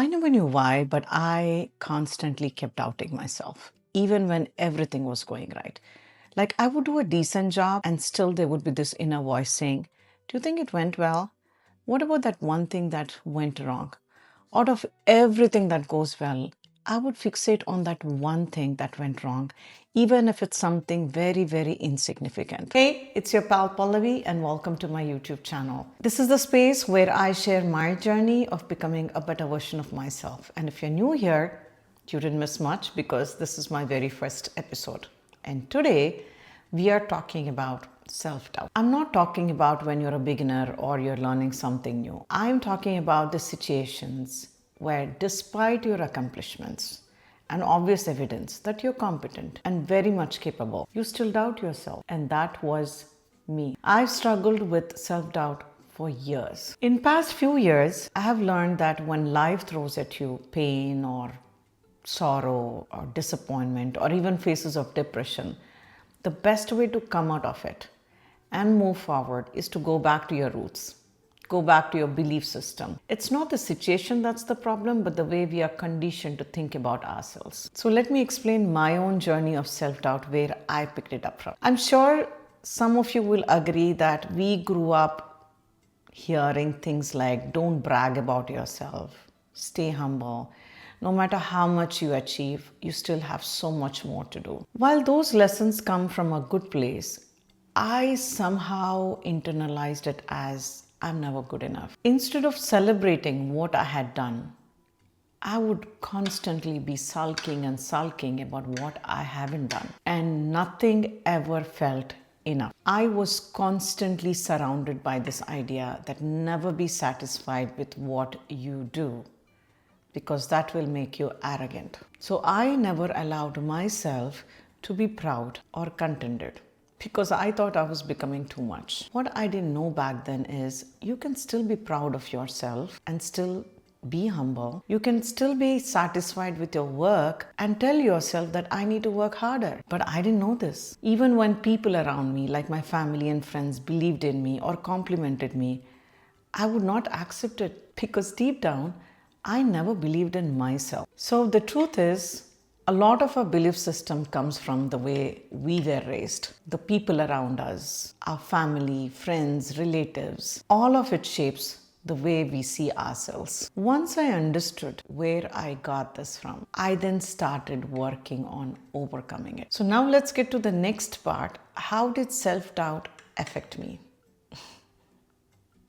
I never knew why, but I constantly kept doubting myself, even when everything was going right. Like I would do a decent job, and still there would be this inner voice saying, "Do you think it went well? What about that one thing that went wrong?" Out of everything that goes well, I would fixate on that one thing that went wrong, even if it's something very, very insignificant. Hey, it's your pal Pallavi, and welcome to my YouTube channel. This is the space where I share my journey of becoming a better version of myself. And if you're new here, you didn't miss much because this is my very first episode. And today, we are talking about self doubt. I'm not talking about when you're a beginner or you're learning something new. I'm talking about the situations where, despite your accomplishments and obvious evidence that you're competent and very much capable, you still doubt yourself. And that was me. I've struggled with self doubt for years. In past few years, I have learned that when life throws at you pain or sorrow or disappointment or even phases of depression, the best way to come out of it and move forward is to go back to your roots, go back to your belief system. It's not the situation that's the problem, but the way we are conditioned to think about ourselves. So let me explain my own journey of self-doubt, where I picked it up from. I'm sure some of you will agree that we grew up hearing things like, don't brag about yourself, stay humble. No matter how much you achieve, you still have so much more to do. While those lessons come from a good place, I somehow internalized it as I'm never good enough. Instead of celebrating what I had done, I would constantly be sulking about what I haven't done. And nothing ever felt enough. I was constantly surrounded by this idea that never be satisfied with what you do, because that will make you arrogant. So I never allowed myself to be proud or contented because I thought I was becoming too much. What I didn't know back then is you can still be proud of yourself and still be humble. You can still be satisfied with your work and tell yourself that I need to work harder. But I didn't know this. Even when people around me, like my family and friends, believed in me or complimented me, I would not accept it because deep down, I never believed in myself. So the truth is, a lot of our belief system comes from the way we were raised, the people around us, our family, friends, relatives. All of it shapes the way we see ourselves. Once I understood where I got this from, I then started working on overcoming it. So now let's get to the next part. How did self-doubt affect me?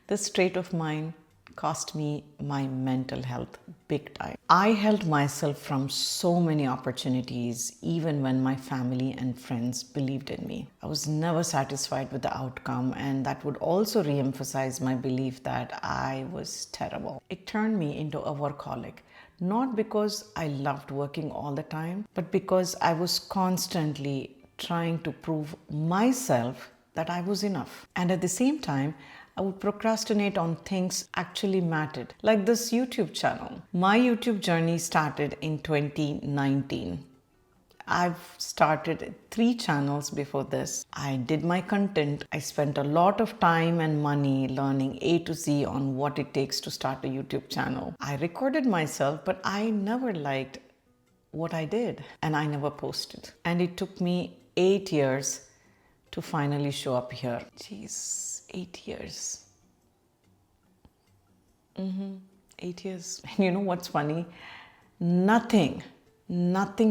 This trait of mine cost me my mental health big time. I held myself from so many opportunities, even when my family and friends believed in me. I was never satisfied with the outcome, and that would also re-emphasize my belief that I was terrible. It turned me into a workaholic, not because I loved working all the time, but because I was constantly trying to prove myself that I was enough. And at the same time, I would procrastinate on things actually mattered, like this YouTube channel. My YouTube journey started in 2019. I've started 3 channels before this. I did my content. I spent a lot of time and money learning A to Z on what it takes to start a YouTube channel. I recorded myself, but I never liked what I did, and I never posted. And it took me 8 years to finally show up here. Jeez, 8 years. 8 years. And you know what's funny? Nothing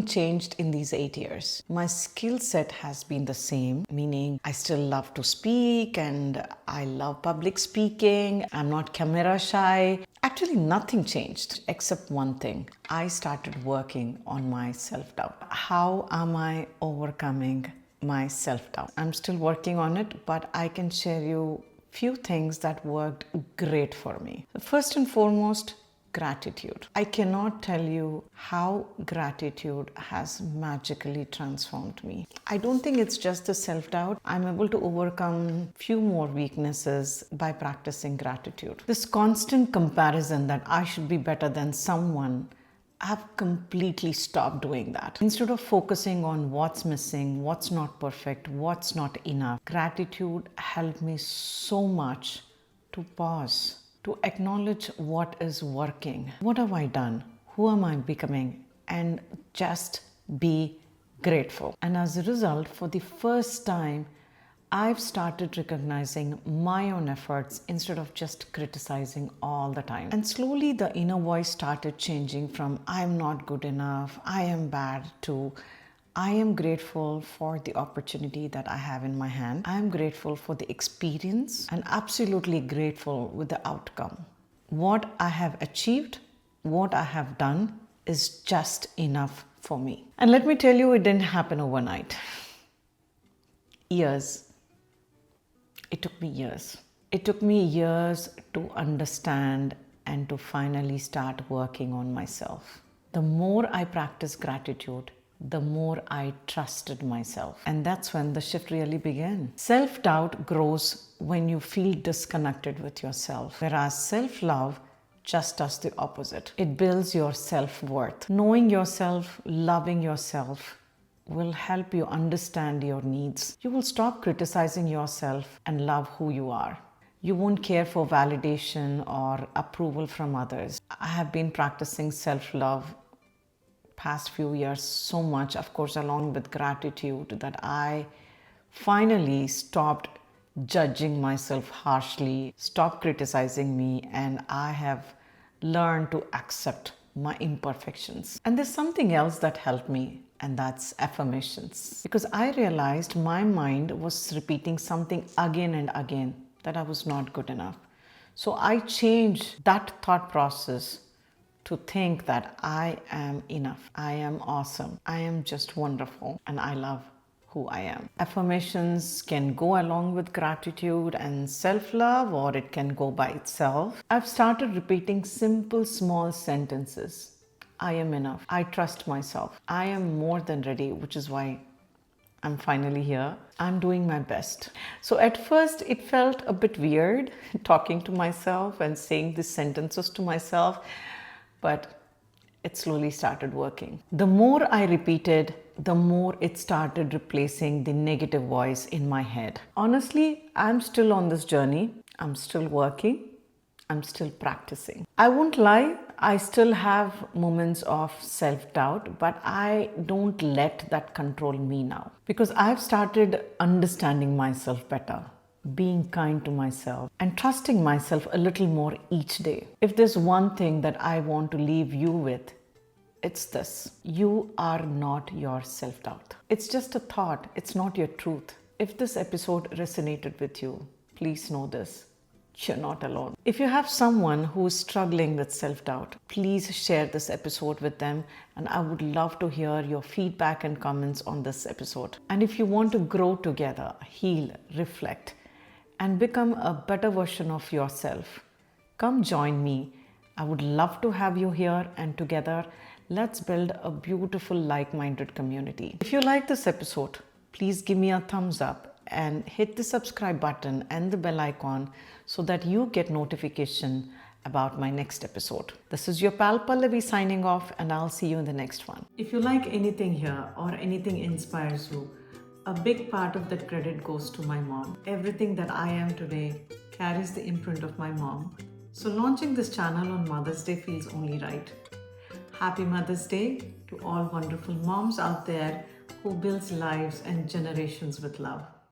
changed in these 8 years. My skill set has been the same, meaning I still love to speak and I love public speaking. I'm not camera shy. Actually, nothing changed except one thing. I started working on my self-doubt. How am I overcoming my self-doubt? I'm still working on it, but I can share you few things that worked great for me. First and foremost, gratitude. I cannot tell you how gratitude has magically transformed me. I don't think it's just the self-doubt. I'm able to overcome few more weaknesses by practicing gratitude. This constant comparison that I should be better than someone, I've completely stopped doing that. Instead of focusing on what's missing, what's not perfect, what's not enough, gratitude helped me so much to pause to acknowledge what is working. What have I done? Who am I becoming? And just be grateful. And as a result, for the first time, I've started recognizing my own efforts instead of just criticizing all the time. And slowly the inner voice started changing from I'm not good enough, I am bad, to I am grateful for the opportunity that I have in my hand. I am grateful for the experience and absolutely grateful with the outcome. What I have achieved, what I have done is just enough for me. And let me tell you, it didn't happen overnight. Years. It took me years. It took me years to understand and to finally start working on myself. The more I practiced gratitude, the more I trusted myself. And that's when the shift really began. Self-doubt grows when you feel disconnected with yourself, whereas self-love just does the opposite. It builds your self-worth. Knowing yourself, loving yourself will help you understand your needs. You will stop criticizing yourself and love who you are. You won't care for validation or approval from others. I have been practicing self-love past few years so much, of course, along with gratitude, that I finally stopped judging myself harshly, stopped criticizing me, and I have learned to accept my imperfections. And there's something else that helped me, and that's affirmations. Because I realized my mind was repeating something again and again, that I was not good enough. So I changed that thought process to think that I am enough, I am awesome, I am just wonderful, and I love who I am. Affirmations can go along with gratitude and self-love, or it can go by itself. I've started repeating simple, small sentences. I am enough. I trust myself. I am more than ready, which is why I'm finally here. I'm doing my best. So at first it felt a bit weird talking to myself and saying these sentences to myself, but it slowly started working. The more I repeated, the more it started replacing the negative voice in my head. Honestly, I'm still on this journey. I'm still working. I'm still practicing. I won't lie, I still have moments of self-doubt, but I don't let that control me now, because I've started understanding myself better, being kind to myself, and trusting myself a little more each day. If there's one thing that I want to leave you with, it's this: you are not your self-doubt. It's just a thought, it's not your truth. If this episode resonated with you, please know this: you're not alone. If you have someone who is struggling with self-doubt, please share this episode with them, and I would love to hear your feedback and comments on this episode. And if you want to grow together, heal, reflect, and become a better version of yourself, come join me. I would love to have you here, and together, let's build a beautiful, like-minded community. If you like this episode, please give me a thumbs up and hit the subscribe button and the bell icon so that you get notification about my next episode. This is your pal Pallavi signing off, and I'll see you in the next one. If you like anything here or anything inspires you, a big part of that credit goes to my mom. Everything that I am today carries the imprint of my mom. So launching this channel on Mother's Day feels only right. Happy Mother's Day to all wonderful moms out there who builds lives and generations with love.